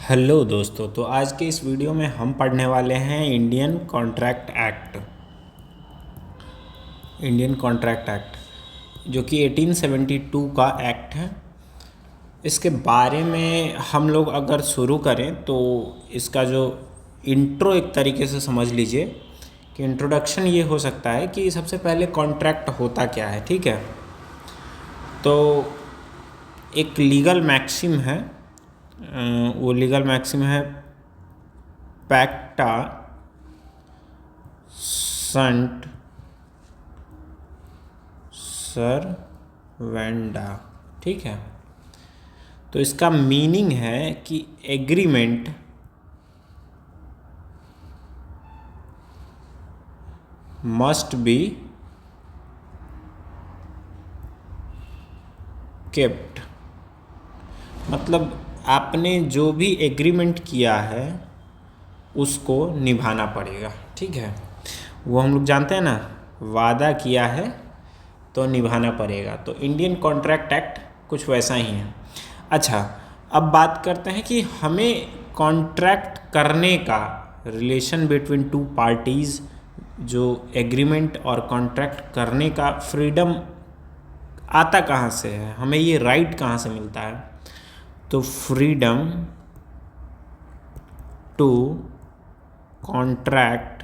Hello दोस्तों, तो आज के इस वीडियो में हम पढ़ने वाले हैं Indian contract act. Indian contract act जो कि 1872 का एक्ट है। इसके बारे में हम लोग अगर शुरू करें तो इसका जो इंट्रो एक तरीके से समझ लीजिए कि इंट्रोडक्शन ये हो सकता है कि सबसे पहले कॉन्ट्रैक्ट होता क्या है। ठीक है, तो एक लीगल मैक्सिम है, वो लीगल मैक्सिम है पैक्टा संट सर्वेंडा। ठीक है, तो इसका मीनिंग है कि एग्रीमेंट मस्ट बी केप्ट। मतलब आपने जो भी एग्रीमेंट किया है उसको निभाना पड़ेगा। ठीक है, वो हम लोग जानते हैं ना, वादा किया है तो निभाना पड़ेगा। तो इंडियन कॉन्ट्रैक्ट एक्ट कुछ वैसा ही है। अच्छा, अब बात करते हैं कि हमें कॉन्ट्रैक्ट करने का, रिलेशन बिटवीन टू पार्टीज़, जो एग्रीमेंट और कॉन्ट्रैक्ट करने का फ्रीडम आता कहाँ से है, हमें ये राइट कहाँ से मिलता है। तो फ्रीडम टू कॉन्ट्रैक्ट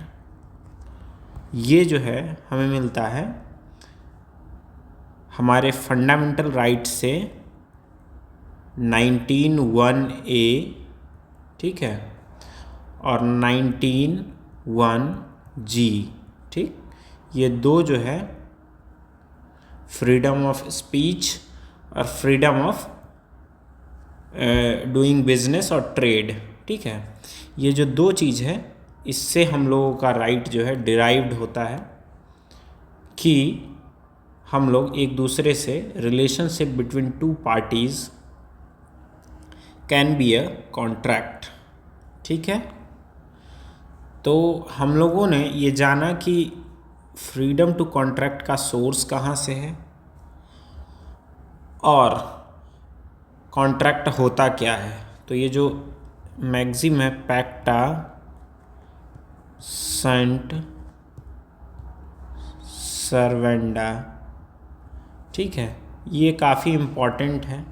ये जो है हमें मिलता है हमारे फंडामेंटल राइट से 19(1)(a), ठीक है, और 19(1)(g). ठीक, ये दो जो है फ्रीडम ऑफ स्पीच और फ्रीडम ऑफ डूइंग बिजनेस और ट्रेड। ठीक है, ये जो दो चीज़ है इससे हम लोगों का राइट जो है डिराइव्ड होता है कि हम लोग एक दूसरे से, relationship between two parties can be a contract. ठीक है, तो हम लोगों ने ये जाना कि फ्रीडम टू कॉन्ट्रैक्ट का सोर्स कहाँ से है और कॉन्ट्रैक्ट होता क्या है। तो ये जो मैक्सिम है पैक्टा संट सर्वेंडा, ठीक है, ये काफ़ी इम्पॉर्टेंट है।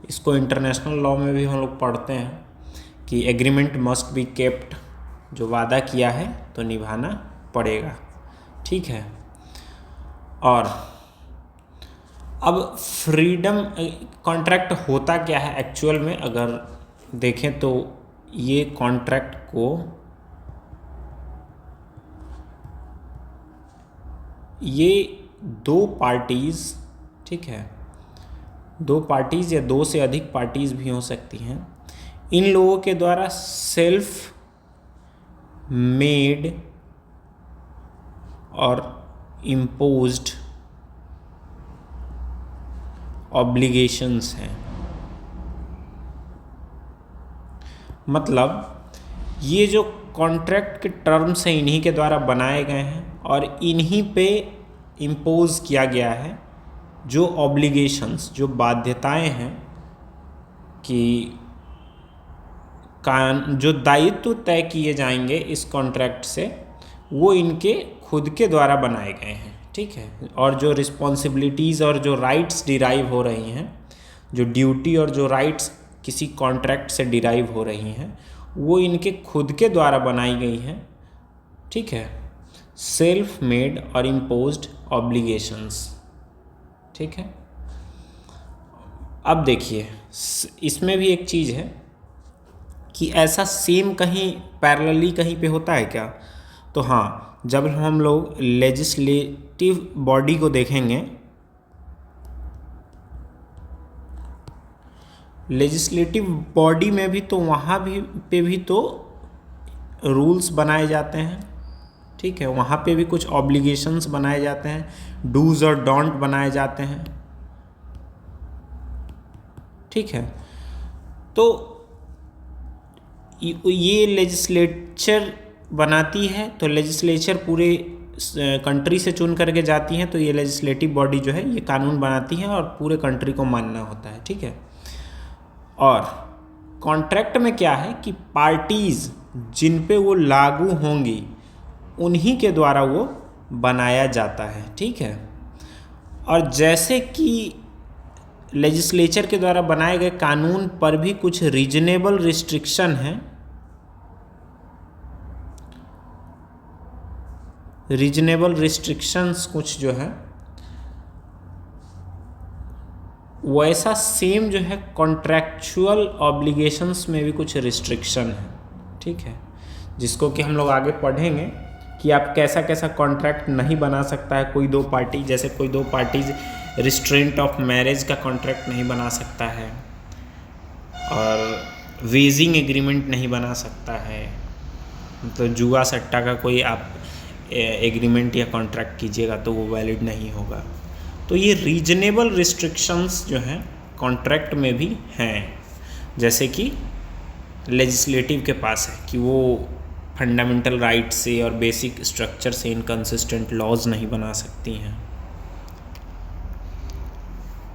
इसको इंटरनेशनल लॉ में भी हम लोग पढ़ते हैं कि एग्रीमेंट मस्ट बी केप्ट, जो वादा किया है तो निभाना पड़ेगा। ठीक है, और अब फ्रीडम कॉन्ट्रैक्ट होता क्या है एक्चुअल में, अगर देखें तो ये कॉन्ट्रैक्ट को ये दो पार्टीज़, ठीक है, दो पार्टीज़ या दो से अधिक पार्टीज़ भी हो सकती हैं, इन लोगों के द्वारा सेल्फ मेड और इम्पोज्ड ऑब्लिगेशंस हैं। मतलब ये जो कॉन्ट्रैक्ट के टर्म्स हैं इन्हीं के द्वारा बनाए गए हैं और इन्हीं पे इम्पोज किया गया है जो ऑब्लिगेशंस, जो बाध्यताएं हैं, कि जो दायित्व तय किए जाएंगे इस कॉन्ट्रैक्ट से, वो इनके खुद के द्वारा बनाए गए हैं। ठीक है, और जो रिस्पॉन्सिबिलिटीज़ और जो राइट्स डिराइव हो रही हैं, जो ड्यूटी और जो राइट्स किसी कॉन्ट्रैक्ट से डिराइव हो रही हैं, वो इनके खुद के द्वारा बनाई गई हैं। ठीक है, सेल्फ मेड और इम्पोज्ड ऑब्लिगेशंस। ठीक है, अब देखिए इसमें भी एक चीज़ है कि ऐसा सेम कहीं पैरेलली कहीं पे होता है क्या। तो हाँ, जब हम लोग लेजिस्लेटिव बॉडी को देखेंगे, लेजिस्लेटिव बॉडी में भी तो वहाँ भी तो रूल्स बनाए जाते हैं। ठीक है, वहाँ पे भी कुछ ऑब्लिगेशंस बनाए जाते हैं, डूज और डोंट बनाए जाते हैं। ठीक है, तो ये लेजिस्लेचर बनाती है, तो लेजिस्लेचर पूरे कंट्री से चुन करके जाती हैं, तो ये लेजिस्लेटिव बॉडी जो है ये कानून बनाती है और पूरे कंट्री को मानना होता है। ठीक है, और कॉन्ट्रैक्ट में क्या है कि पार्टीज जिन पे वो लागू होंगी उन्हीं के द्वारा वो बनाया जाता है, ठीक है। और जैसे कि लेजिस्लेचर के द्वारा बनाए गए कानून पर भी कुछ रीजनेबल रिस्ट्रिक्शन हैं, रीजनेबल रिस्ट्रिक्शंस कुछ जो है, वैसा सेम जो है कॉन्ट्रैक्चुअल ऑब्लिगेशंस में भी कुछ रिस्ट्रिक्शन है, ठीक है, जिसको कि हम लोग आगे पढ़ेंगे कि आप कैसा कैसा कॉन्ट्रैक्ट नहीं बना सकता है कोई दो पार्टी। जैसे कोई दो पार्टीज रिस्ट्रेंट ऑफ मैरिज का कॉन्ट्रैक्ट नहीं बना सकता है और वेजिंग एग्रीमेंट नहीं बना सकता है, मतलब जुआ सट्टा का कोई आप एग्रीमेंट या कॉन्ट्रैक्ट कीजिएगा तो वो वैलिड नहीं होगा। तो ये रीजनेबल रिस्ट्रिक्शंस जो हैं कॉन्ट्रैक्ट में भी हैं, जैसे कि लेजिस्लेटिव के पास है कि वो फंडामेंटल राइट से और बेसिक स्ट्रक्चर से इनकंसिस्टेंट लॉज नहीं बना सकती हैं,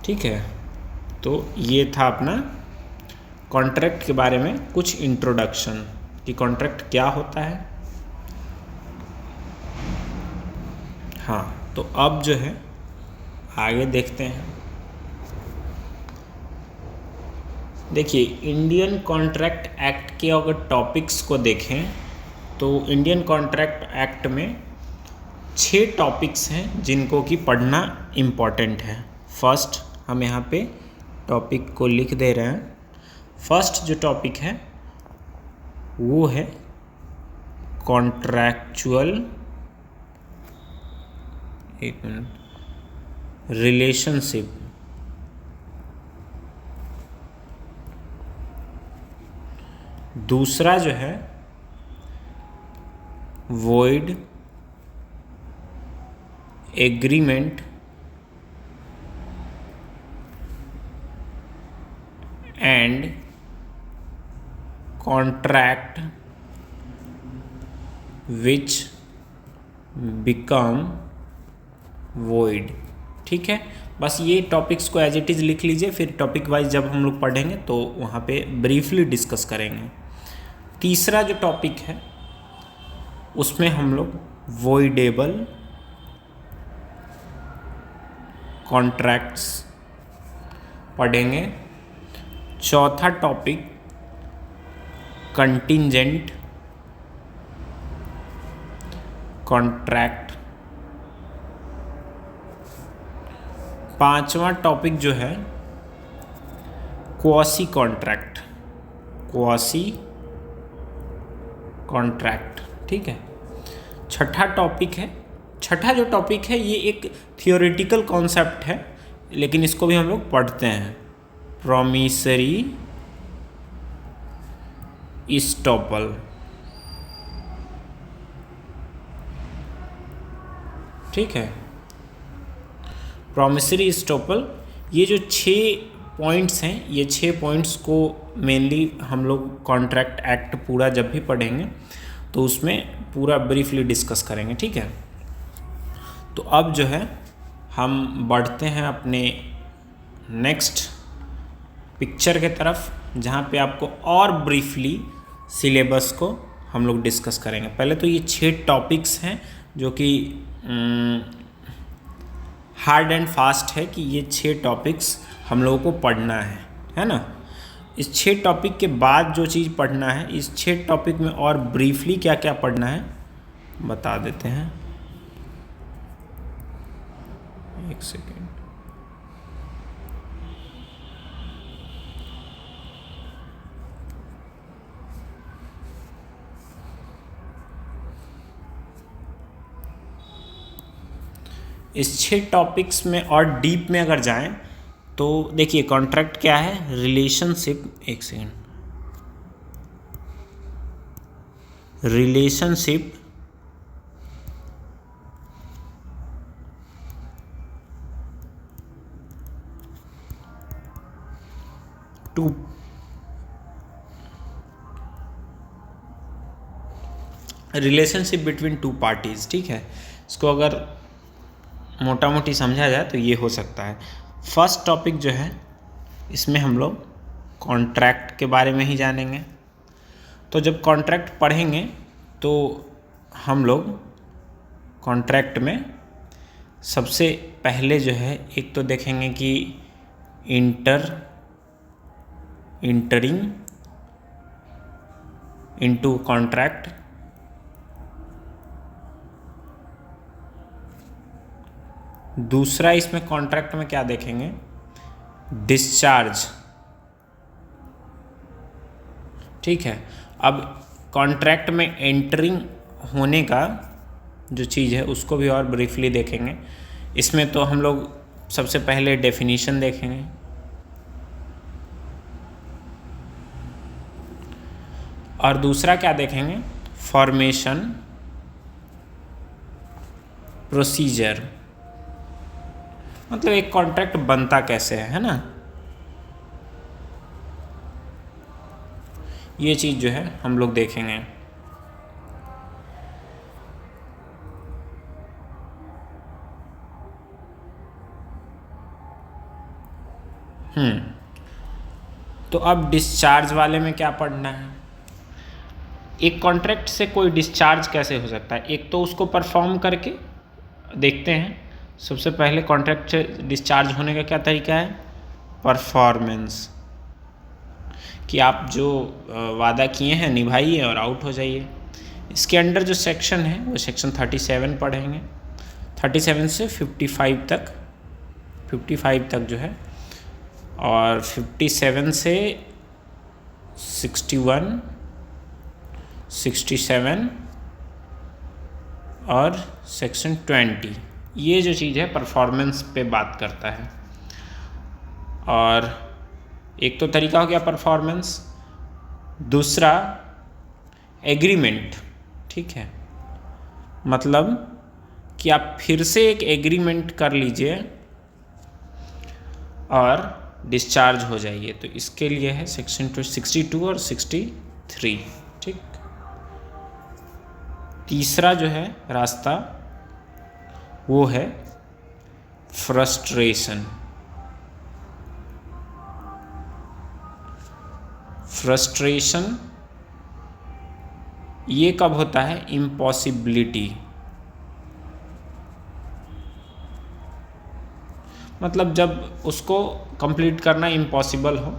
ठीक है। तो ये था अपना कॉन्ट्रैक्ट के बारे में कुछ इंट्रोडक्शन कि कॉन्ट्रैक्ट क्या होता है। हाँ, तो अब जो है आगे देखते हैं। देखिए, इंडियन कॉन्ट्रैक्ट एक्ट के अगर टॉपिक्स को देखें तो इंडियन कॉन्ट्रैक्ट एक्ट में 6 टॉपिक्स हैं जिनको कि पढ़ना इम्पॉर्टेंट है। फर्स्ट हम यहाँ पे टॉपिक को लिख दे रहे हैं। फर्स्ट जो टॉपिक है वो है कॉन्ट्रैक्चुअल, एक मिनट, रिलेशनशिप। दूसरा जो है void agreement and contract which become void, ठीक है। बस ये टॉपिक्स को एज इट इज़ लिख लीजिए, फिर टॉपिक वाइज जब हम लोग पढ़ेंगे तो वहाँ पे ब्रीफली डिस्कस करेंगे। तीसरा जो टॉपिक है उसमें हम लोग वॉइडेबल कॉन्ट्रैक्ट्स पढ़ेंगे। चौथा टॉपिक कंटिंजेंट कॉन्ट्रैक्ट। पांचवा टॉपिक जो है क्वासी कॉन्ट्रैक्ट, क्वासी कॉन्ट्रैक्ट, ठीक है। छठा टॉपिक है, छठा जो टॉपिक है ये एक थियोरेटिकल कॉन्सेप्ट है, लेकिन इसको भी हम लोग पढ़ते हैं, प्रॉमिसरी इस्टॉपल, ठीक है। प्रॉमिसरी इस्टॉपल, ये जो 6 पॉइंट्स हैं, ये 6 पॉइंट्स को मेनली हम लोग कॉन्ट्रैक्ट एक्ट पूरा जब भी पढ़ेंगे तो उसमें पूरा ब्रीफली डिस्कस करेंगे, ठीक है। तो अब जो है हम बढ़ते हैं अपने नेक्स्ट पिक्चर के तरफ, जहाँ पे आपको और ब्रीफली सिलेबस को हम लोग डिस्कस करेंगे। पहले तो ये 6 टॉपिक्स हैं जो कि हार्ड एंड फास्ट है कि ये 6 टॉपिक्स हम लोगों को पढ़ना है ना। इस 6 टॉपिक के बाद जो चीज़ पढ़ना है, इस 6 टॉपिक में और ब्रीफली क्या क्या पढ़ना है बता देते हैं। एक सेकेंड, इस 6 टॉपिक्स में और डीप में अगर जाएं तो देखिए कॉन्ट्रैक्ट क्या है, रिलेशनशिप, एक second, relationship to relationship between 2 parties, ठीक है। इसको अगर मोटा मोटी समझा जाए तो ये हो सकता है। फर्स्ट टॉपिक जो है इसमें हम लोग कॉन्ट्रैक्ट के बारे में ही जानेंगे। तो जब कॉन्ट्रैक्ट पढ़ेंगे तो हम लोग कॉन्ट्रैक्ट में सबसे पहले जो है एक तो देखेंगे कि इंटरिंग इनटू कॉन्ट्रैक्ट, दूसरा इसमें कॉन्ट्रैक्ट में क्या देखेंगे, डिस्चार्ज। ठीक है, अब कॉन्ट्रैक्ट में एंटरिंग होने का जो चीज़ है उसको भी और ब्रीफली देखेंगे। इसमें तो हम लोग सबसे पहले डेफिनीशन देखेंगे, और दूसरा क्या देखेंगे, फॉर्मेशन प्रोसीजर, मतलब एक कॉन्ट्रैक्ट बनता कैसे है ना, ये चीज़ जो है हम लोग देखेंगे। तो अब डिस्चार्ज वाले में क्या पढ़ना है, एक कॉन्ट्रैक्ट से कोई डिस्चार्ज कैसे हो सकता है। एक तो उसको परफॉर्म करके देखते हैं, सबसे पहले कॉन्ट्रैक्ट से डिस्चार्ज होने का क्या तरीका है, परफॉर्मेंस, कि आप जो वादा किए हैं निभाइए और आउट हो जाइए। इसके अंडर जो सेक्शन है वो सेक्शन 37 पढ़ेंगे, 37 से 55 तक जो है, और 57 से 61, 67 और सेक्शन 20, ये जो चीज़ है परफॉर्मेंस पे बात करता है। और एक तो तरीका हो गया परफॉर्मेंस, दूसरा एग्रीमेंट। ठीक है, मतलब कि आप फिर से एक एग्रीमेंट कर लीजिए और डिस्चार्ज हो जाइए, तो इसके लिए है सेक्शन 62 और 63। ठीक, तीसरा जो है रास्ता वो है फ्रस्ट्रेशन। फ्रस्ट्रेशन ये कब होता है, इम्पॉसिबिलिटी, मतलब जब उसको कंप्लीट करना इम्पॉसिबल हो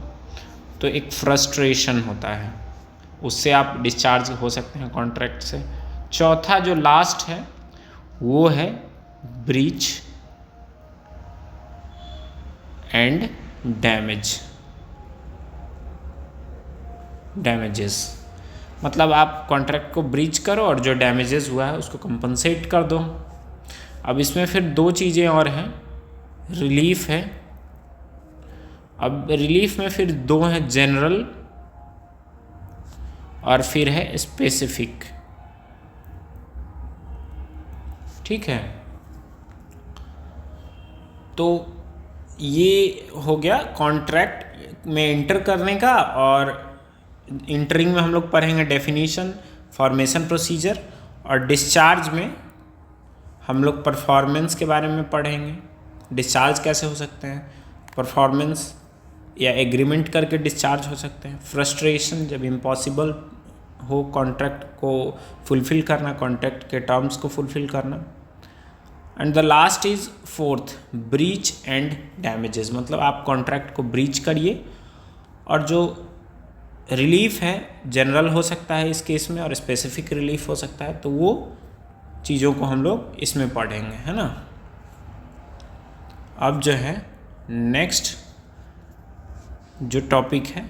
तो एक फ्रस्ट्रेशन होता है, उससे आप डिस्चार्ज हो सकते हैं कॉन्ट्रैक्ट से। चौथा जो लास्ट है वो है ब्रीच एंड डैमेजेस, मतलब आप कॉन्ट्रैक्ट को ब्रीच करो और जो डैमेजेस हुआ है उसको कंपनसेट कर दो। अब इसमें फिर दो चीज़ें और हैं, रिलीफ है, अब रिलीफ में फिर दो हैं, जनरल और फिर है स्पेसिफिक। ठीक है, तो ये हो गया कॉन्ट्रैक्ट में एंटर करने का, और इंटरिंग में हम लोग पढ़ेंगे डेफिनीशन, फॉर्मेशन प्रोसीजर, और डिस्चार्ज में हम लोग परफॉर्मेंस के बारे में पढ़ेंगे, डिस्चार्ज कैसे हो सकते हैं, परफॉर्मेंस या एग्रीमेंट करके डिस्चार्ज हो सकते हैं, फ्रस्ट्रेशन जब इम्पॉसिबल हो कॉन्ट्रैक्ट को फुलफ़िल करना, कॉन्ट्रैक्ट के टर्म्स को फुलफ़िल करना, and the last is fourth, breach and damages, मतलब आप कॉन्ट्रैक्ट को ब्रीच करिए, और जो रिलीफ है जनरल हो सकता है इस केस में और स्पेसिफिक रिलीफ हो सकता है, तो वो चीज़ों को हम लोग इसमें पढ़ेंगे, है ना। अब जो है नेक्स्ट जो टॉपिक है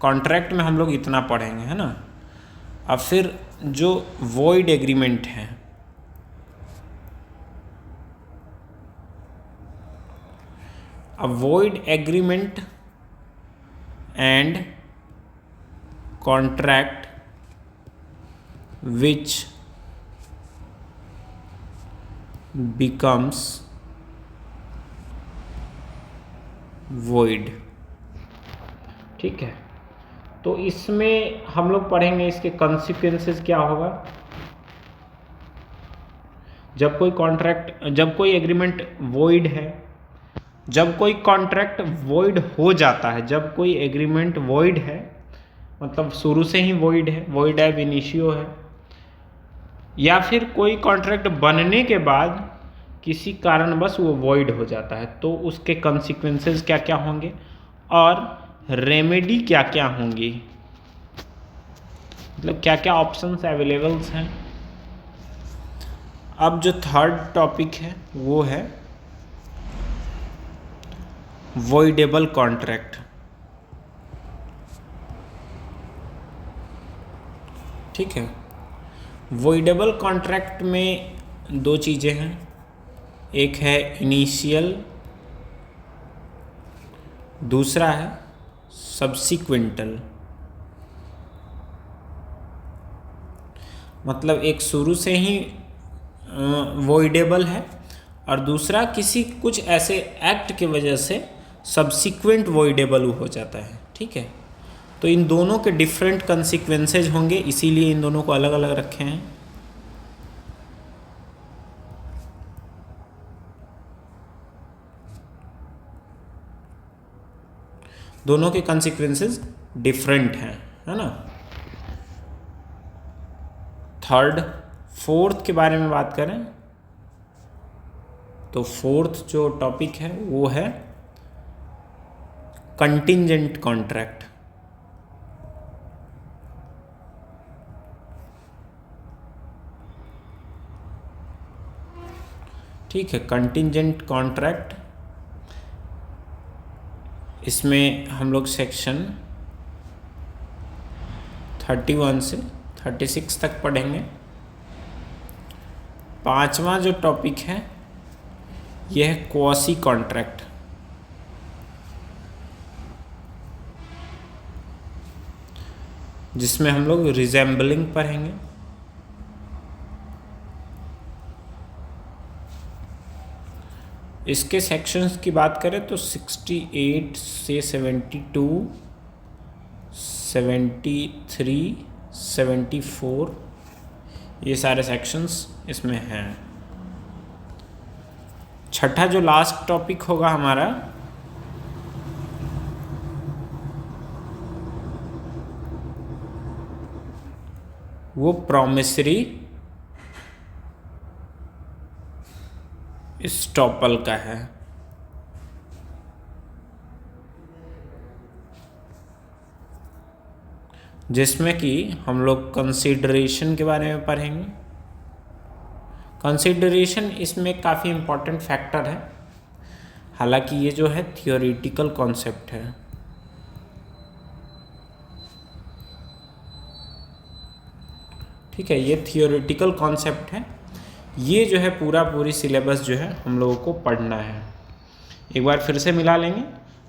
कॉन्ट्रैक्ट में हम लोग इतना पढ़ेंगे, है ना। अब फिर जो वॉइड एग्रीमेंट है, अब void agreement and contract which becomes void। ठीक है, तो इसमें हम लोग पढ़ेंगे इसके कॉन्सिक्वेंसेस क्या होगा जब कोई कॉन्ट्रैक्ट, जब कोई एग्रीमेंट वॉइड है, जब कोई कॉन्ट्रैक्ट वॉइड हो जाता है, जब कोई एग्रीमेंट वॉइड है, मतलब शुरू से ही वॉइड है, वॉइड एब इनिशियो है, या फिर कोई कॉन्ट्रैक्ट बनने के बाद किसी कारणवश वो वॉइड हो जाता है, तो उसके कॉन्सिक्वेंसेस क्या क्या होंगे और रेमेडी क्या क्या होंगी, मतलब क्या क्या ऑप्शंस अवेलेबल्स हैं। अब जो थर्ड टॉपिक है वो है वॉइडेबल कॉन्ट्रैक्ट। ठीक है, वॉइडेबल कॉन्ट्रैक्ट में दो चीज़ें हैं, एक है इनिशियल, दूसरा है सब्सिक्वेंटल। मतलब एक शुरू से ही वॉइडेबल है और दूसरा किसी कुछ ऐसे एक्ट की वजह से सब्सिक्वेंट वॉइडेबल हो जाता है। ठीक है, तो इन दोनों के डिफरेंट कंसिक्वेंसेज होंगे, इसीलिए इन दोनों को अलग अलग रखे हैं। दोनों के कंसिक्वेंसेज डिफरेंट हैं, है ना। थर्ड, फोर्थ के बारे में बात करें तो फोर्थ जो टॉपिक है वो है कंटिंजेंट कॉन्ट्रैक्ट। ठीक है, कंटिंजेंट कॉन्ट्रैक्ट, इसमें हम लोग सेक्शन 31 से 36 तक पढ़ेंगे। पांचवा जो टॉपिक है यह है क्वासी कॉन्ट्रैक्ट। जिसमें हम लोग रिजेंबलिंग पढ़ेंगे। इसके सेक्शंस की बात करें तो 68 से 72, 73, 74 ये सारे सेक्शंस इसमें हैं। छठा जो लास्ट टॉपिक होगा हमारा वो प्रॉमिसरी स्टॉपल का है। जिसमें कि हम लोग कंसीडरेशन के बारे में पढ़ेंगे। कंसीडरेशन इसमें काफ़ी इम्पोर्टेंट फैक्टर है, हालांकि ये जो है थियोरेटिकल कॉन्सेप्ट है। ठीक है, ये थियोरेटिकल कॉन्सेप्ट है। ये जो है पूरी सिलेबस जो है हम लोगों को पढ़ना है। एक बार फिर से मिला लेंगे।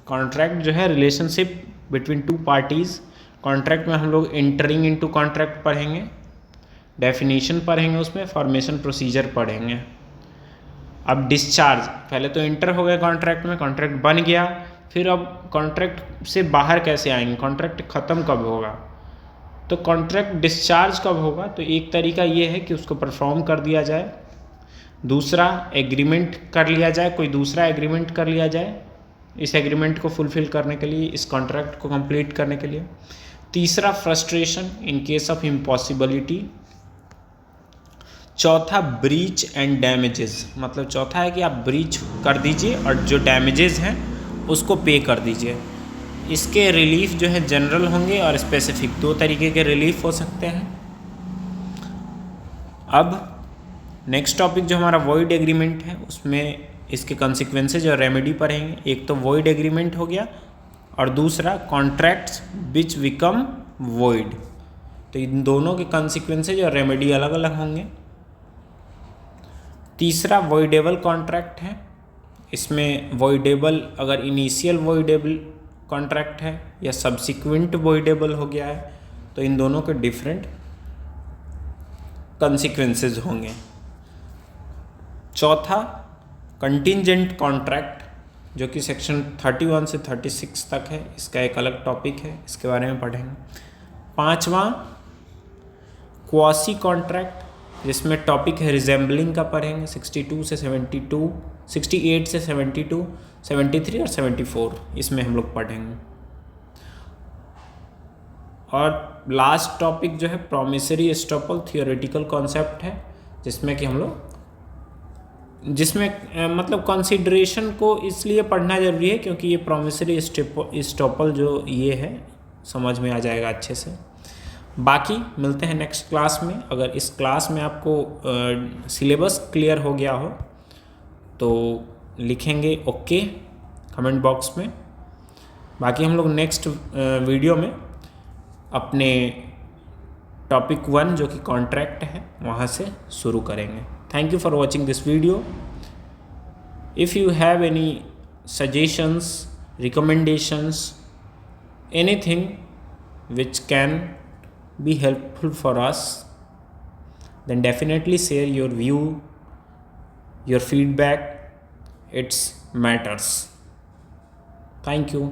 कॉन्ट्रैक्ट जो है relationship between two parties. Contract में हम लोग एंटरिंग इनटू कॉन्ट्रैक्ट पढ़ेंगे, डेफिनेशन पढ़ेंगे, उसमें फॉर्मेशन प्रोसीजर पढ़ेंगे। अब डिस्चार्ज, पहले तो एंटर हो गया कॉन्ट्रैक्ट में, कॉन्ट्रैक्ट बन गया, फिर अब कॉन्ट्रैक्ट से बाहर कैसे आएंगे, कॉन्ट्रैक्ट ख़त्म कब होगा, तो कॉन्ट्रैक्ट डिस्चार्ज कब होगा। तो एक तरीका ये है कि उसको परफॉर्म कर दिया जाए, दूसरा एग्रीमेंट कर लिया जाए, कोई दूसरा एग्रीमेंट कर लिया जाए इस एग्रीमेंट को फुलफिल करने के लिए, इस कॉन्ट्रैक्ट को कंप्लीट करने के लिए। तीसरा frustration in case of impossibility. चौथा ब्रीच एंड डैमेजेस, मतलब चौथा है कि आप ब्रीच कर दीजिए और जो डैमेजेस हैं उसको पे कर दीजिए। इसके रिलीफ जो है जनरल होंगे और स्पेसिफिक, दो तरीके के रिलीफ हो सकते हैं। अब नेक्स्ट टॉपिक जो हमारा वॉइड एग्रीमेंट है उसमें इसके कॉन्सिक्वेंसेज और रेमेडी पढ़ेंगे। एक तो वॉइड एग्रीमेंट हो गया और दूसरा कॉन्ट्रैक्ट्स विच बिकम वॉइड। तो इन दोनों के कॉन्सिक्वेंसेज और रेमेडी अलग अलग होंगे। तीसरा वॉइडेबल कॉन्ट्रैक्ट है। इसमें वॉइडेबल अगर इनिशियल वॉइडेबल कॉन्ट्रैक्ट है या सब्सिक्वेंट वॉइडेबल हो गया है तो इन दोनों के डिफरेंट कॉन्सिक्वेंसेज होंगे। चौथा कंटिंजेंट कॉन्ट्रैक्ट जो कि सेक्शन 31 से 36 तक है, इसका एक अलग टॉपिक है, इसके बारे में पढ़ेंगे। पांचवा क्वासी कॉन्ट्रैक्ट, जिसमें टॉपिक है रिजेंबलिंग का पढ़ेंगे 62 से 72, 68 से 72, 73 और 74 इसमें हम लोग पढ़ेंगे। और लास्ट टॉपिक जो है प्रॉमिसरी एस्टॉपल थियोरेटिकल कॉन्सेप्ट है, जिसमें कि हम लोग मतलब कंसीडरेशन को इसलिए पढ़ना जरूरी है क्योंकि ये प्रॉमिसरी एस्टॉपल जो ये है समझ में आ जाएगा अच्छे से। बाकी मिलते हैं नेक्स्ट क्लास में। अगर इस क्लास में आपको सिलेबस क्लियर हो गया हो तो लिखेंगे ओके कमेंट बॉक्स में। बाकी हम लोग नेक्स्ट वीडियो में अपने टॉपिक 1 जो कि कॉन्ट्रैक्ट है वहाँ से शुरू करेंगे। Thank you for watching this video. If you have any suggestions, recommendations, anything which can be helpful for us, then definitely share your view, your feedback. It matters. Thank you.